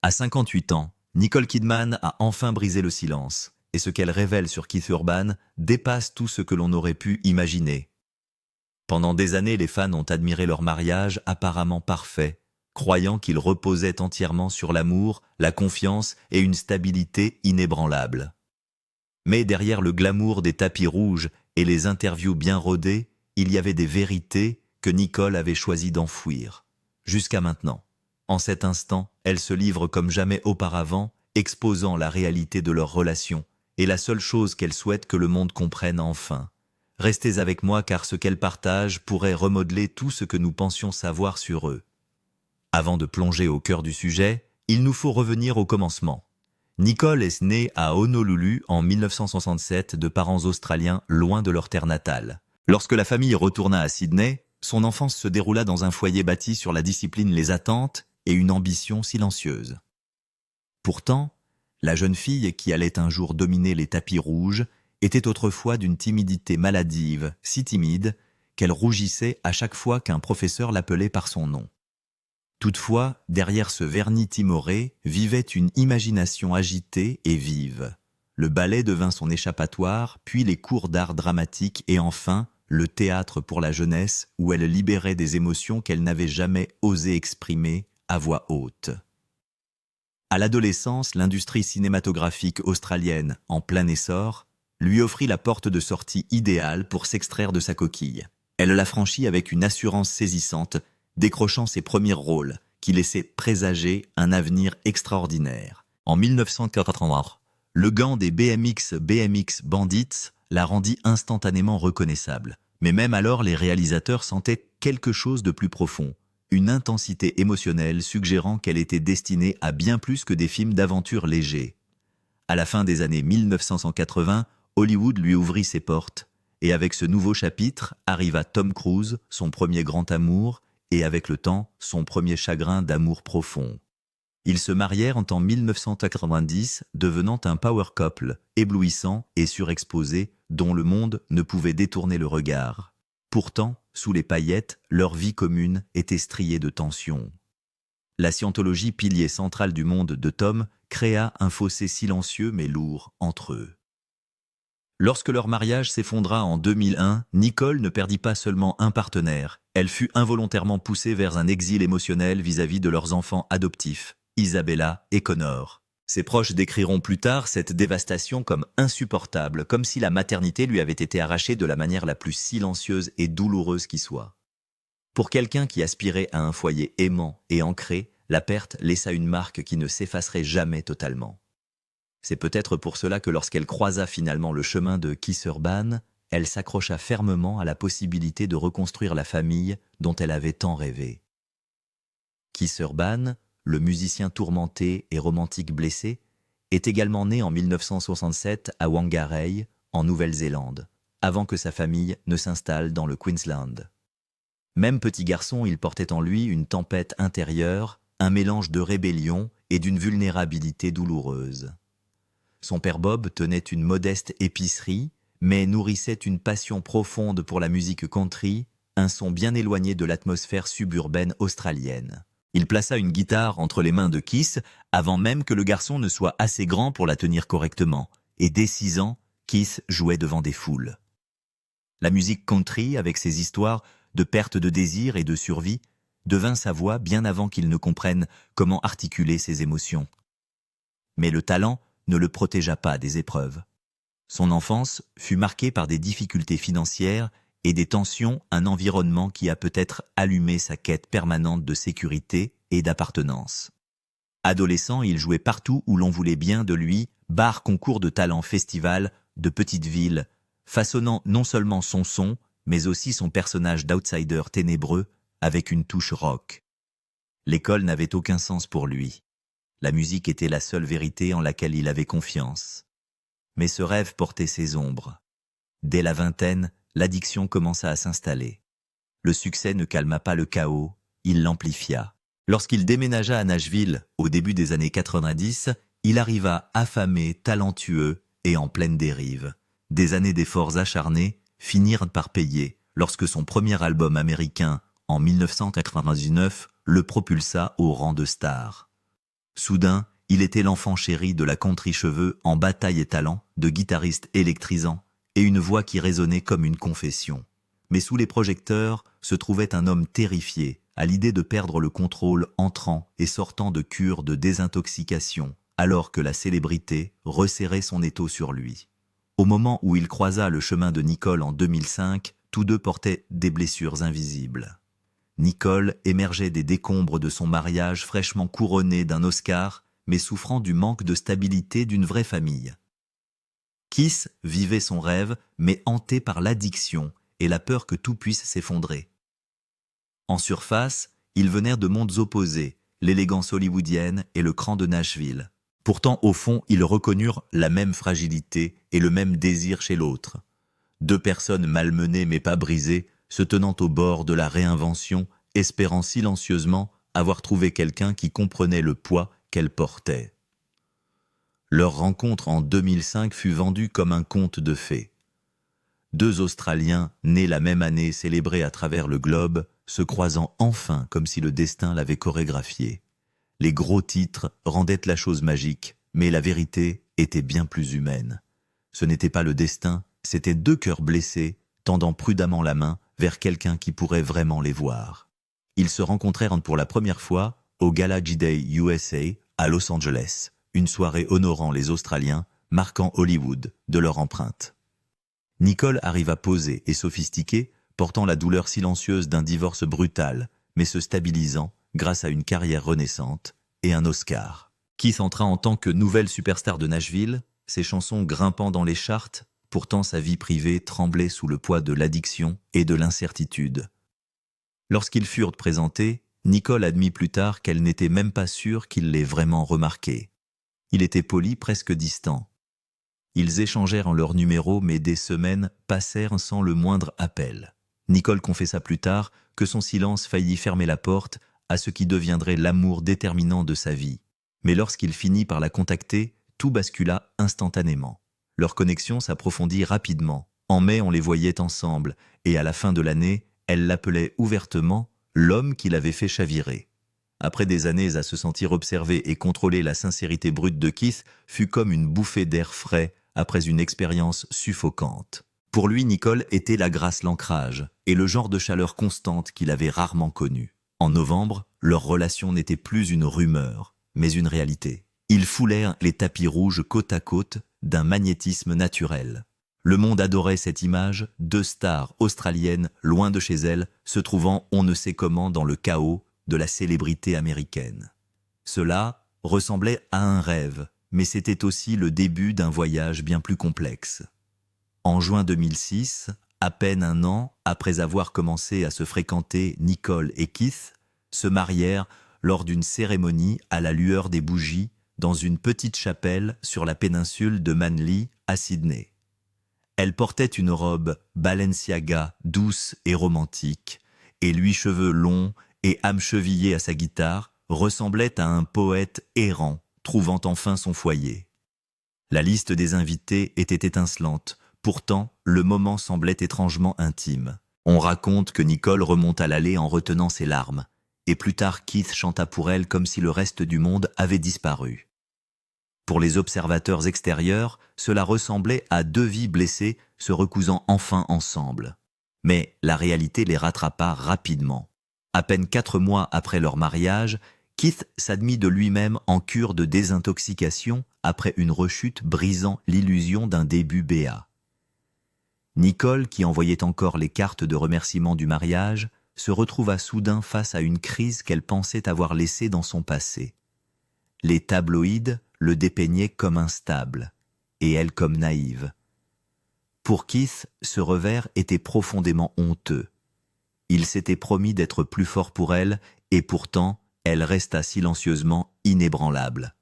À 58 ans, Nicole Kidman a enfin brisé le silence, et ce qu'elle révèle sur Keith Urban dépasse tout ce que l'on aurait pu imaginer. Pendant des années, les fans ont admiré leur mariage apparemment parfait, croyant qu'il reposait entièrement sur l'amour, la confiance et une stabilité inébranlable. Mais derrière le glamour des tapis rouges et les interviews bien rodées, il y avait des vérités que Nicole avait choisi d'enfouir. Jusqu'à maintenant. En cet instant, elle se livre comme jamais auparavant, exposant la réalité de leur relation, et la seule chose qu'elle souhaite que le monde comprenne enfin. Restez avec moi car ce qu'elle partage pourrait remodeler tout ce que nous pensions savoir sur eux. Avant de plonger au cœur du sujet, il nous faut revenir au commencement. Nicole est née à Honolulu en 1967 de parents australiens loin de leur terre natale. Lorsque la famille retourna à Sydney, son enfance se déroula dans un foyer bâti sur la discipline, les attentes et une ambition silencieuse. Pourtant, la jeune fille qui allait un jour dominer les tapis rouges était autrefois d'une timidité maladive, si timide qu'elle rougissait à chaque fois qu'un professeur l'appelait par son nom. Toutefois, derrière ce vernis timoré vivait une imagination agitée et vive. Le ballet devint son échappatoire, puis les cours d'art dramatique et enfin le théâtre pour la jeunesse où elle libérait des émotions qu'elle n'avait jamais osé exprimer à voix haute. À l'adolescence, l'industrie cinématographique australienne, en plein essor, lui offrit la porte de sortie idéale pour s'extraire de sa coquille. Elle la franchit avec une assurance saisissante, décrochant ses premiers rôles, qui laissaient présager un avenir extraordinaire. En 1980, le gant des BMX Bandits la rendit instantanément reconnaissable. Mais même alors, les réalisateurs sentaient quelque chose de plus profond, une intensité émotionnelle suggérant qu'elle était destinée à bien plus que des films d'aventure légers. À la fin des années 1980, Hollywood lui ouvrit ses portes, et avec ce nouveau chapitre arriva Tom Cruise, son premier grand amour, et avec le temps, son premier chagrin d'amour profond. Ils se marièrent en 1990, devenant un power couple, éblouissant et surexposé, dont le monde ne pouvait détourner le regard. Pourtant, sous les paillettes, leur vie commune était striée de tensions. La scientologie, pilier central du monde de Tom, créa un fossé silencieux mais lourd entre eux. Lorsque leur mariage s'effondra en 2001, Nicole ne perdit pas seulement un partenaire, elle fut involontairement poussée vers un exil émotionnel vis-à-vis de leurs enfants adoptifs, Isabella et Connor. Ses proches décriront plus tard cette dévastation comme insupportable, comme si la maternité lui avait été arrachée de la manière la plus silencieuse et douloureuse qui soit. Pour quelqu'un qui aspirait à un foyer aimant et ancré, la perte laissa une marque qui ne s'effacerait jamais totalement. C'est peut-être pour cela que lorsqu'elle croisa finalement le chemin de Keith Urban, elle s'accrocha fermement à la possibilité de reconstruire la famille dont elle avait tant rêvé. Keith Urban, le musicien tourmenté et romantique blessé, est également né en 1967 à Whangarei, en Nouvelle-Zélande, avant que sa famille ne s'installe dans le Queensland. Même petit garçon, il portait en lui une tempête intérieure, un mélange de rébellion et d'une vulnérabilité douloureuse. Son père Bob tenait une modeste épicerie, mais nourrissait une passion profonde pour la musique country, un son bien éloigné de l'atmosphère suburbaine australienne. Il plaça une guitare entre les mains de Keith avant même que le garçon ne soit assez grand pour la tenir correctement, et dès 6 ans, Keith jouait devant des foules. La musique country, avec ses histoires de perte de désir et de survie, devint sa voix bien avant qu'il ne comprenne comment articuler ses émotions. Mais le talent ne le protégea pas des épreuves. Son enfance fut marquée par des difficultés financières et des tensions, un environnement qui a peut-être allumé sa quête permanente de sécurité et d'appartenance. Adolescent, il jouait partout où l'on voulait bien de lui, bars, concours de talent, festivals, de petites villes, façonnant non seulement son son, mais aussi son personnage d'outsider ténébreux avec une touche rock. L'école n'avait aucun sens pour lui. La musique était la seule vérité en laquelle il avait confiance. Mais ce rêve portait ses ombres. Dès la vingtaine, l'addiction commença à s'installer. Le succès ne calma pas le chaos, il l'amplifia. Lorsqu'il déménagea à Nashville, au début des années 90, il arriva affamé, talentueux et en pleine dérive. Des années d'efforts acharnés finirent par payer lorsque son premier album américain, en 1999, le propulsa au rang de star. Soudain, il était l'enfant chéri de la country cheveux en bataille et talent, de guitariste électrisant, et une voix qui résonnait comme une confession. Mais sous les projecteurs se trouvait un homme terrifié à l'idée de perdre le contrôle entrant et sortant de cures de désintoxication, alors que la célébrité resserrait son étau sur lui. Au moment où il croisa le chemin de Nicole en 2005, tous deux portaient des blessures invisibles. Nicole émergeait des décombres de son mariage fraîchement couronné d'un Oscar, mais souffrant du manque de stabilité d'une vraie famille. Keith vivait son rêve, mais hanté par l'addiction et la peur que tout puisse s'effondrer. En surface, ils venèrent de mondes opposés, l'élégance hollywoodienne et le cran de Nashville. Pourtant, au fond, ils reconnurent la même fragilité et le même désir chez l'autre. Deux personnes malmenées mais pas brisées, se tenant au bord de la réinvention, espérant silencieusement avoir trouvé quelqu'un qui comprenait le poids qu'elles portaient. Leur rencontre en 2005 fut vendue comme un conte de fées. Deux Australiens, nés la même année, célébrés à travers le globe, se croisant enfin comme si le destin l'avait chorégraphié. Les gros titres rendaient la chose magique, mais la vérité était bien plus humaine. Ce n'était pas le destin, c'étaient deux cœurs blessés, tendant prudemment la main vers quelqu'un qui pourrait vraiment les voir. Ils se rencontrèrent pour la première fois au Gala G-Day USA à Los Angeles, une soirée honorant les Australiens, marquant Hollywood de leur empreinte. Nicole arriva posée et sophistiquée, portant la douleur silencieuse d'un divorce brutal, mais se stabilisant grâce à une carrière renaissante et un Oscar. Keith entra en tant que nouvelle superstar de Nashville, ses chansons grimpant dans les charts, pourtant sa vie privée tremblait sous le poids de l'addiction et de l'incertitude. Lorsqu'ils furent présentés, Nicole admit plus tard qu'elle n'était même pas sûre qu'il l'ait vraiment remarqué. Il était poli, presque distant. Ils échangèrent en leurs numéros, mais des semaines passèrent sans le moindre appel. Nicole confessa plus tard que son silence faillit fermer la porte à ce qui deviendrait l'amour déterminant de sa vie. Mais lorsqu'il finit par la contacter, tout bascula instantanément. Leur connexion s'approfondit rapidement. En mai, on les voyait ensemble, et à la fin de l'année, elle l'appelait ouvertement « l'homme qui l'avait fait chavirer ». Après des années à se sentir observer et contrôler, la sincérité brute de Keith fut comme une bouffée d'air frais après une expérience suffocante. Pour lui, Nicole était la grâce, l'ancrage et le genre de chaleur constante qu'il avait rarement connu. En novembre, leur relation n'était plus une rumeur, mais une réalité. Ils foulèrent les tapis rouges côte à côte d'un magnétisme naturel. Le monde adorait cette image, deux stars australiennes loin de chez elles, se trouvant on ne sait comment dans le chaos de la célébrité américaine. Cela ressemblait à un rêve, mais c'était aussi le début d'un voyage bien plus complexe. En juin 2006, à peine un an après avoir commencé à se fréquenter, Nicole et Keith se marièrent lors d'une cérémonie à la lueur des bougies dans une petite chapelle sur la péninsule de Manly à Sydney. Elle portait une robe Balenciaga douce et romantique, et lui, cheveux longs et âme chevillée à sa guitare, ressemblait à un poète errant trouvant enfin son foyer. La liste des invités était étincelante, pourtant le moment semblait étrangement intime. On raconte que Nicole remonta l'allée en retenant ses larmes, et plus tard Keith chanta pour elle comme si le reste du monde avait disparu. Pour les observateurs extérieurs, cela ressemblait à deux vies blessées se recousant enfin ensemble. Mais la réalité les rattrapa rapidement. À peine 4 mois après leur mariage, Keith s'admit de lui-même en cure de désintoxication après une rechute brisant l'illusion d'un début béat. Nicole, qui envoyait encore les cartes de remerciement du mariage, se retrouva soudain face à une crise qu'elle pensait avoir laissée dans son passé. Les tabloïds le dépeignaient comme instable, et elle comme naïve. Pour Keith, ce revers était profondément honteux. Il s'était promis d'être plus fort pour elle, et pourtant, elle resta silencieusement inébranlable.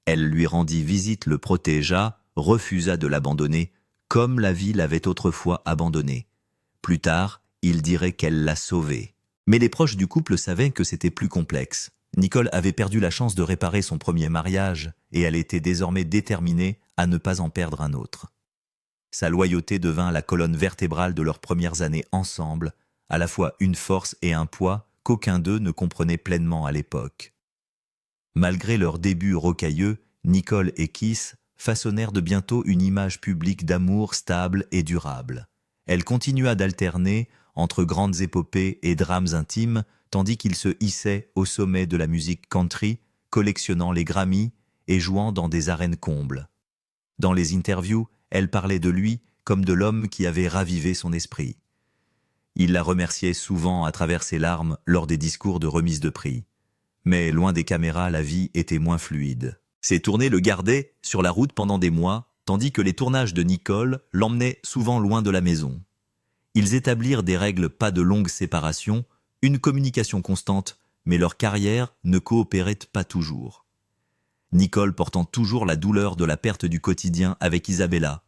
Elle lui rendit visite, le protégea, refusa de l'abandonner, comme la vie l'avait autrefois abandonné. Plus tard, il dirait qu'elle l'a sauvé. Mais les proches du couple savaient que c'était plus complexe. Nicole avait perdu la chance de réparer son premier mariage, et elle était désormais déterminée à ne pas en perdre un autre. Sa loyauté devint la colonne vertébrale de leurs premières années ensemble, à la fois une force et un poids qu'aucun d'eux ne comprenait pleinement à l'époque. Malgré leurs débuts rocailleux, Nicole et Keith façonnèrent de bientôt une image publique d'amour stable et durable. Elle continua d'alterner entre grandes épopées et drames intimes, tandis qu'il se hissait au sommet de la musique country, collectionnant les Grammy et jouant dans des arènes combles. Dans les interviews, elle parlait de lui comme de l'homme qui avait ravivé son esprit. Il la remerciait souvent à travers ses larmes lors des discours de remise de prix. Mais loin des caméras, la vie était moins fluide. Ses tournées le gardaient sur la route pendant des mois, tandis que les tournages de Nicole l'emmenaient souvent loin de la maison. Ils établirent des règles, pas de longues séparations, une communication constante, mais leur carrière ne coopérait pas toujours. Nicole portant toujours la douleur de la perte du quotidien avec Isabella,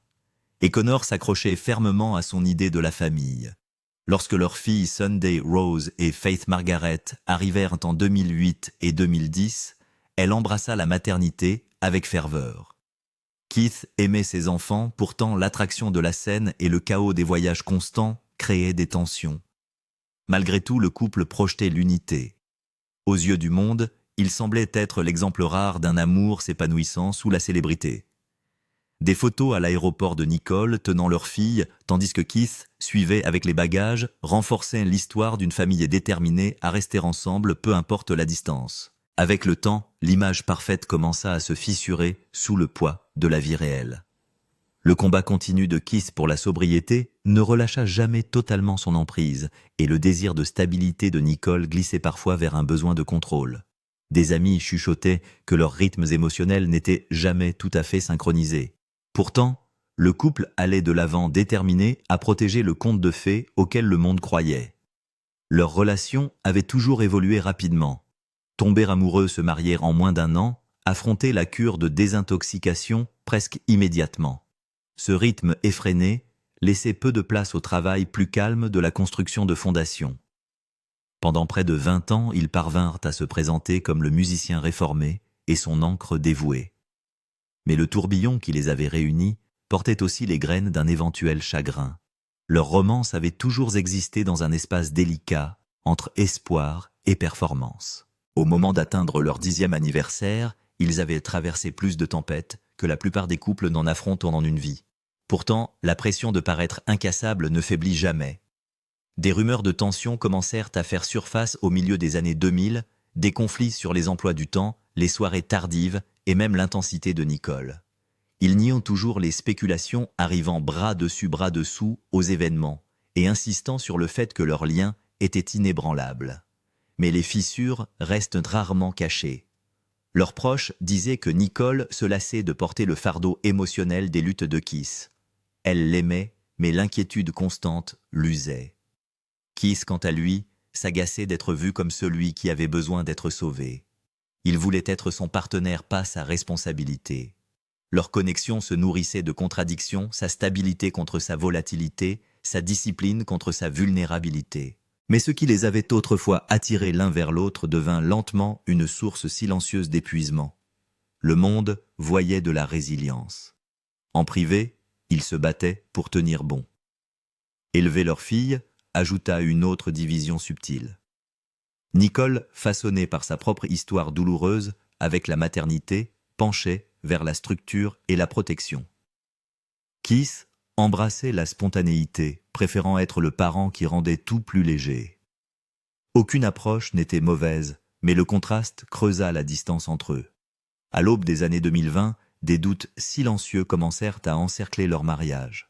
et Connor s'accrochait fermement à son idée de la famille. Lorsque leurs filles Sunday Rose et Faith Margaret arrivèrent en 2008 et 2010, elle embrassa la maternité avec ferveur. Keith aimait ses enfants, pourtant l'attraction de la scène et le chaos des voyages constants créaient des tensions. Malgré tout, le couple projetait l'unité. Aux yeux du monde, il semblait être l'exemple rare d'un amour s'épanouissant sous la célébrité. Des photos à l'aéroport de Nicole tenant leur fille, tandis que Keith suivait avec les bagages, renforçaient l'histoire d'une famille déterminée à rester ensemble, peu importe la distance. Avec le temps, l'image parfaite commença à se fissurer sous le poids de la vie réelle. Le combat continu de Keith pour la sobriété ne relâcha jamais totalement son emprise, et le désir de stabilité de Nicole glissait parfois vers un besoin de contrôle. Des amis chuchotaient que leurs rythmes émotionnels n'étaient jamais tout à fait synchronisés. Pourtant, le couple allait de l'avant déterminé à protéger le conte de fées auquel le monde croyait. Leur relation avait toujours évolué rapidement. Tomber amoureux, se marier en moins d'1 an, affronter la cure de désintoxication presque immédiatement. Ce rythme effréné laissait peu de place au travail plus calme de la construction de fondations. Pendant près de 20 ans, ils parvinrent à se présenter comme le musicien réformé et son ancre dévouée. Mais le tourbillon qui les avait réunis portait aussi les graines d'un éventuel chagrin. Leur romance avait toujours existé dans un espace délicat entre espoir et performance. Au moment d'atteindre leur 10e anniversaire, ils avaient traversé plus de tempêtes que la plupart des couples n'en affrontent en une vie. Pourtant, la pression de paraître incassable ne faiblit jamais. Des rumeurs de tension commencèrent à faire surface au milieu des années 2000, des conflits sur les emplois du temps, les soirées tardives et même l'intensité de Nicole. Ils niant toujours les spéculations arrivant bras dessus bras dessous aux événements et insistant sur le fait que leur lien était inébranlable. Mais les fissures restent rarement cachées. Leurs proches disaient que Nicole se lassait de porter le fardeau émotionnel des luttes de Keith. Elle l'aimait, mais l'inquiétude constante l'usait. Keith, quant à lui, s'agaçait d'être vu comme celui qui avait besoin d'être sauvé. Il voulait être son partenaire, pas sa responsabilité. Leur connexion se nourrissait de contradictions, sa stabilité contre sa volatilité, sa discipline contre sa vulnérabilité. Mais ce qui les avait autrefois attirés l'un vers l'autre devint lentement une source silencieuse d'épuisement. Le monde voyait de la résilience. En privé, ils se battaient pour tenir bon. Élever leur fille ajouta une autre division subtile. Nicole, façonnée par sa propre histoire douloureuse avec la maternité, penchait vers la structure et la protection. Keith embrassait la spontanéité, préférant être le parent qui rendait tout plus léger. Aucune approche n'était mauvaise, mais le contraste creusa la distance entre eux. À l'aube des années 2020, des doutes silencieux commencèrent à encercler leur mariage.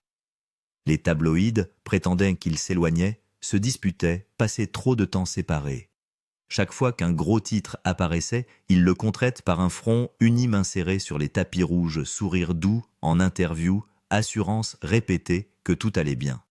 Les tabloïds prétendaient qu'ils s'éloignaient, se disputaient, passaient trop de temps séparés. Chaque fois qu'un gros titre apparaissait, ils le contraient par un front uni inséré sur les tapis rouges, sourire doux, en interview, assurance répétée que tout allait bien.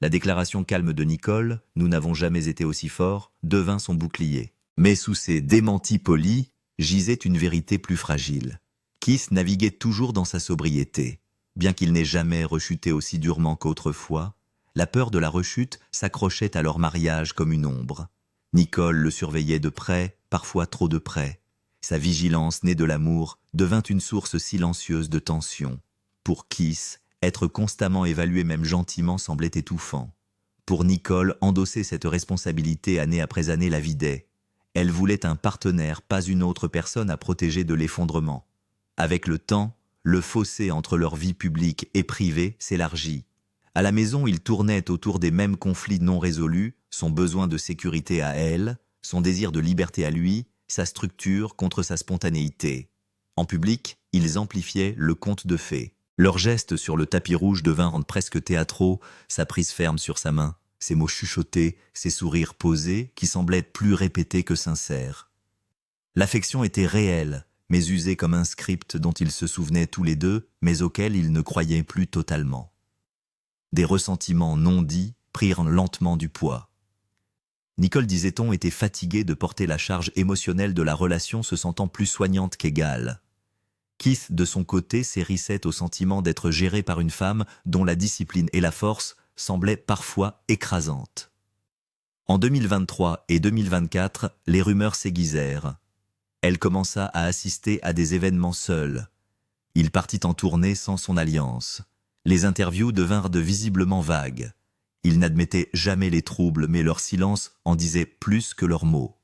La déclaration calme de Nicole, « Nous n'avons jamais été aussi forts », devint son bouclier. Mais sous ces démentis polis, gisait une vérité plus fragile. Keith naviguait toujours dans sa sobriété. Bien qu'il n'ait jamais rechuté aussi durement qu'autrefois, la peur de la rechute s'accrochait à leur mariage comme une ombre. Nicole le surveillait de près, parfois trop de près. Sa vigilance, née de l'amour, devint une source silencieuse de tension. Pour Keith, être constamment évalué même gentiment semblait étouffant. Pour Nicole, endosser cette responsabilité année après année la vidait. Elle voulait un partenaire, pas une autre personne à protéger de l'effondrement. Avec le temps, le fossé entre leur vie publique et privée s'élargit. À la maison, il tournait autour des mêmes conflits non résolus, son besoin de sécurité à elle, son désir de liberté à lui, sa structure contre sa spontanéité. En public, ils amplifiaient le conte de fées. Leurs gestes sur le tapis rouge devinrent presque théâtraux, sa prise ferme sur sa main, ses mots chuchotés, ses sourires posés, qui semblaient plus répétés que sincères. L'affection était réelle, mais usée comme un script dont ils se souvenaient tous les deux, mais auquel ils ne croyaient plus totalement. Des ressentiments non dits prirent lentement du poids. Nicole, disait-on, était fatiguée de porter la charge émotionnelle de la relation, se sentant plus soignante qu'égale. Keith, de son côté, s'hérissait au sentiment d'être géré par une femme dont la discipline et la force semblaient parfois écrasantes. En 2023 et 2024, les rumeurs s'aiguisèrent. Elle commença à assister à des événements seule. Il partit en tournée sans son alliance. Les interviews devinrent visiblement vagues. Ils n'admettaient jamais les troubles, mais leur silence en disait plus que leurs mots.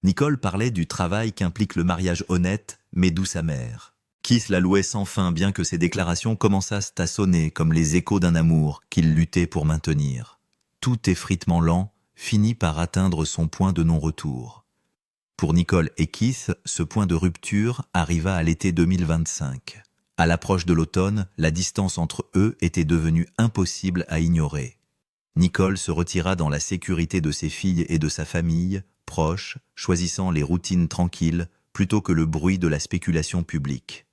Nicole parlait du travail qu'implique le mariage honnête, mais douce amère. Keith la louait sans fin, bien que ses déclarations commençassent à sonner comme les échos d'un amour qu'il luttait pour maintenir. Tout effritement lent finit par atteindre son point de non-retour. Pour Nicole et Keith, ce point de rupture arriva à l'été 2025. À l'approche de l'automne, la distance entre eux était devenue impossible à ignorer. Nicole se retira dans la sécurité de ses filles et de sa famille, proche, choisissant les routines tranquilles plutôt que le bruit de la spéculation publique.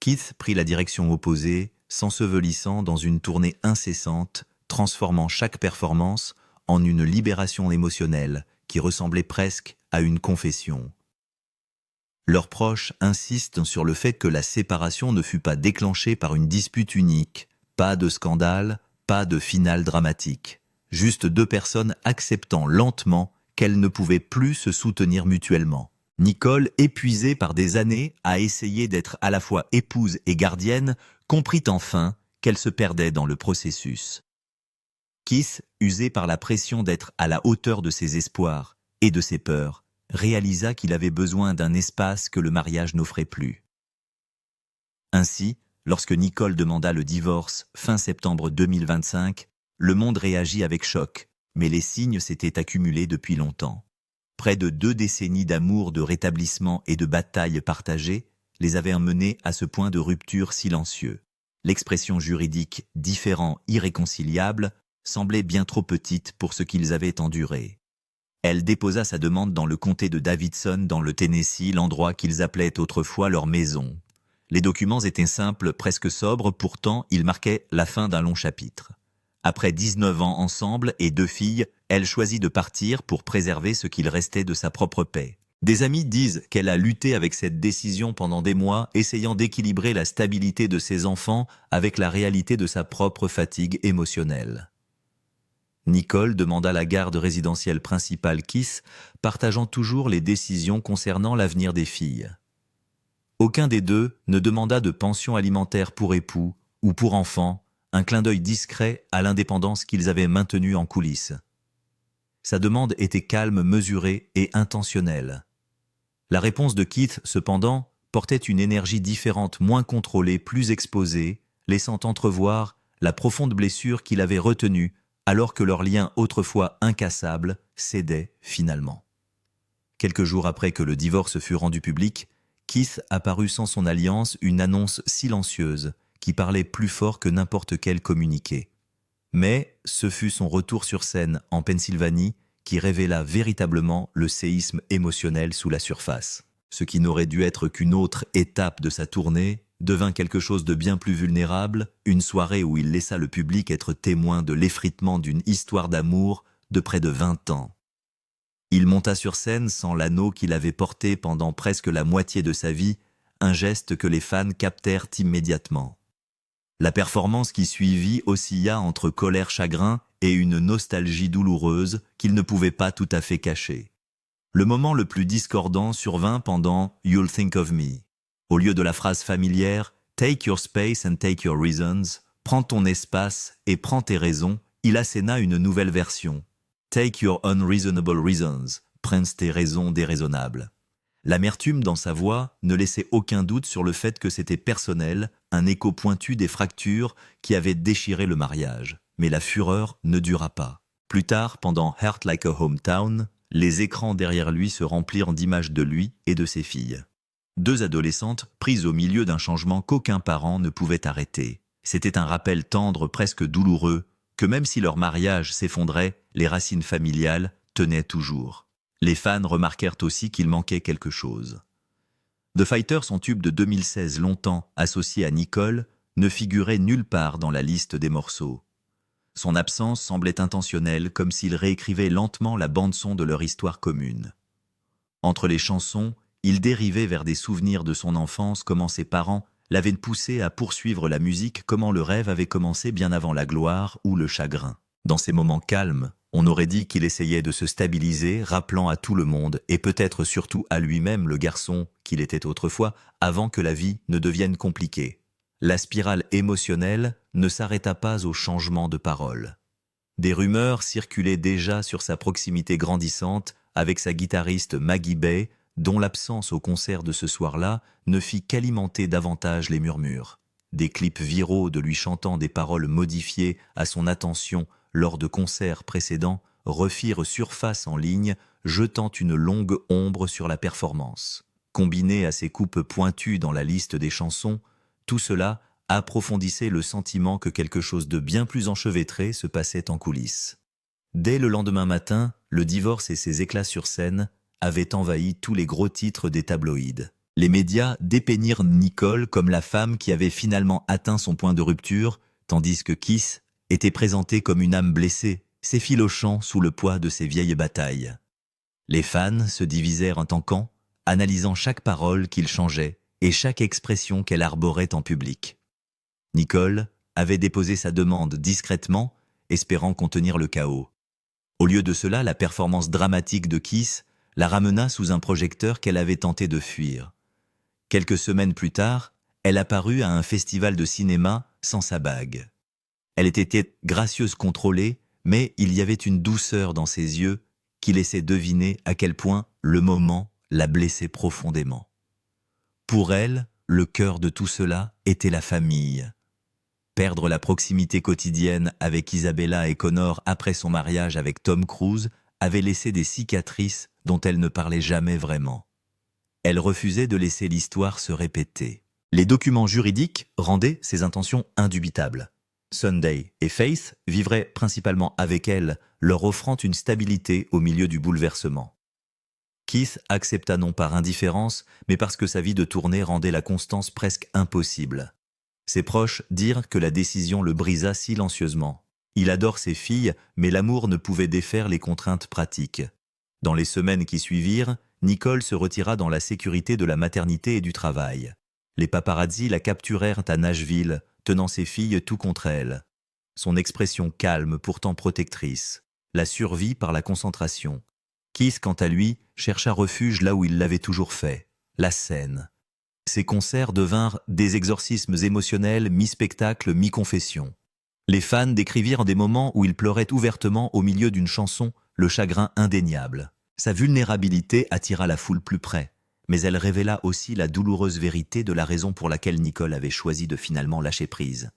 Keith prit la direction opposée, s'ensevelissant dans une tournée incessante, transformant chaque performance en une libération émotionnelle qui ressemblait presque à une confession. Leurs proches insistent sur le fait que la séparation ne fut pas déclenchée par une dispute unique, pas de scandale, pas de finale dramatique. Juste deux personnes acceptant lentement qu'elles ne pouvaient plus se soutenir mutuellement. Nicole, épuisée par des années à essayer d'être à la fois épouse et gardienne, comprit enfin qu'elle se perdait dans le processus. Keith, usé par la pression d'être à la hauteur de ses espoirs et de ses peurs, réalisa qu'il avait besoin d'un espace que le mariage n'offrait plus. Ainsi, lorsque Nicole demanda le divorce fin septembre 2025, le monde réagit avec choc, mais les signes s'étaient accumulés depuis longtemps. Près de 2 décennies d'amour, de rétablissement et de batailles partagées les avaient menés à ce point de rupture silencieux. L'expression juridique « différent, irréconciliable » semblait bien trop petite pour ce qu'ils avaient enduré. Elle déposa sa demande dans le comté de Davidson, dans le Tennessee, l'endroit qu'ils appelaient autrefois leur maison. Les documents étaient simples, presque sobres, pourtant ils marquaient la fin d'un long chapitre. Après 19 ans ensemble et 2 filles, elle choisit de partir pour préserver ce qu'il restait de sa propre paix. Des amis disent qu'elle a lutté avec cette décision pendant des mois, essayant d'équilibrer la stabilité de ses enfants avec la réalité de sa propre fatigue émotionnelle. Nicole demanda la garde résidentielle principale Keith, partageant toujours les décisions concernant l'avenir des filles. Aucun des deux ne demanda de pension alimentaire pour époux ou pour enfants, un clin d'œil discret à l'indépendance qu'ils avaient maintenue en coulisses. Sa demande était calme, mesurée et intentionnelle. La réponse de Keith, cependant, portait une énergie différente, moins contrôlée, plus exposée, laissant entrevoir la profonde blessure qu'il avait retenue alors que leur lien autrefois incassable cédait finalement. Quelques jours après que le divorce fut rendu public, Keith apparut sans son alliance, une annonce silencieuse qui parlait plus fort que n'importe quel communiqué. Mais ce fut son retour sur scène en Pennsylvanie qui révéla véritablement le séisme émotionnel sous la surface. Ce qui n'aurait dû être qu'une autre étape de sa tournée devint quelque chose de bien plus vulnérable, une soirée où il laissa le public être témoin de l'effritement d'une histoire d'amour de près de 20 ans. Il monta sur scène sans l'anneau qu'il avait porté pendant presque la moitié de sa vie, un geste que les fans captèrent immédiatement. La performance qui suivit oscilla entre colère-chagrin et une nostalgie douloureuse qu'il ne pouvait pas tout à fait cacher. Le moment le plus discordant survint pendant « You'll think of me ». Au lieu de la phrase familière « Take your space and take your reasons », « Prends ton espace et prends tes raisons », il asséna une nouvelle version « Take your unreasonable reasons », prennent des raisons déraisonnables. L'amertume dans sa voix ne laissait aucun doute sur le fait que c'était personnel, un écho pointu des fractures qui avaient déchiré le mariage. Mais la fureur ne dura pas. Plus tard, pendant Heart Like a Hometown, les écrans derrière lui se remplirent d'images de lui et de ses filles. Deux adolescentes prises au milieu d'un changement qu'aucun parent ne pouvait arrêter. C'était un rappel tendre, presque douloureux, que même si leur mariage s'effondrait, les racines familiales tenaient toujours. Les fans remarquèrent aussi qu'il manquait quelque chose. The Fighter, son tube de 2016 longtemps associé à Nicole, ne figurait nulle part dans la liste des morceaux. Son absence semblait intentionnelle, comme s'il réécrivait lentement la bande-son de leur histoire commune. Entre les chansons, il dérivait vers des souvenirs de son enfance, comment ses parents l'avaient poussé à poursuivre la musique, comment le rêve avait commencé bien avant la gloire ou le chagrin. Dans ces moments calmes, on aurait dit qu'il essayait de se stabiliser, rappelant à tout le monde, et peut-être surtout à lui-même le garçon qu'il était autrefois, avant que la vie ne devienne compliquée. La spirale émotionnelle ne s'arrêta pas au changement de parole. Des rumeurs circulaient déjà sur sa proximité grandissante avec sa guitariste Maggie Bay, dont l'absence au concert de ce soir-là ne fit qu'alimenter davantage les murmures. Des clips viraux de lui chantant des paroles modifiées à son attention lors de concerts précédents refirent surface en ligne, jetant une longue ombre sur la performance. Combiné à ses coupes pointues dans la liste des chansons, tout cela approfondissait le sentiment que quelque chose de bien plus enchevêtré se passait en coulisses. Dès le lendemain matin, le divorce et ses éclats sur scène avaient envahi tous les gros titres des tabloïds. Les médias dépeignirent Nicole comme la femme qui avait finalement atteint son point de rupture, tandis que Kiss était présenté comme une âme blessée, s'effilochant sous le poids de ses vieilles batailles. Les fans se divisèrent en camps, analysant chaque parole qu'il changeait et chaque expression qu'elle arborait en public. Nicole avait déposé sa demande discrètement, espérant contenir le chaos. Au lieu de cela, la performance dramatique de Kiss la ramena sous un projecteur qu'elle avait tenté de fuir. Quelques semaines plus tard, elle apparut à un festival de cinéma sans sa bague. Elle était gracieuse contrôlée, mais il y avait une douceur dans ses yeux qui laissait deviner à quel point le moment la blessait profondément. Pour elle, le cœur de tout cela était la famille. Perdre la proximité quotidienne avec Isabella et Connor après son mariage avec Tom Cruise avait laissé des cicatrices dont elle ne parlait jamais vraiment. Elle refusait de laisser l'histoire se répéter. Les documents juridiques rendaient ses intentions indubitables. Sunday et Faith vivraient principalement avec elle, leur offrant une stabilité au milieu du bouleversement. Keith accepta non par indifférence, mais parce que sa vie de tournée rendait la constance presque impossible. Ses proches dirent que la décision le brisa silencieusement. Il adore ses filles, mais l'amour ne pouvait défaire les contraintes pratiques. Dans les semaines qui suivirent, Nicole se retira dans la sécurité de la maternité et du travail. Les paparazzis la capturèrent à Nashville, tenant ses filles tout contre elle. Son expression calme, pourtant protectrice, la survie par la concentration. Keith, quant à lui, chercha refuge là où il l'avait toujours fait, la scène. Ses concerts devinrent des exorcismes émotionnels, mi-spectacle, mi-confession. Les fans décrivirent des moments où il pleurait ouvertement au milieu d'une chanson, le chagrin indéniable. Sa vulnérabilité attira la foule plus près, mais elle révéla aussi la douloureuse vérité de la raison pour laquelle Nicole avait choisi de finalement lâcher prise.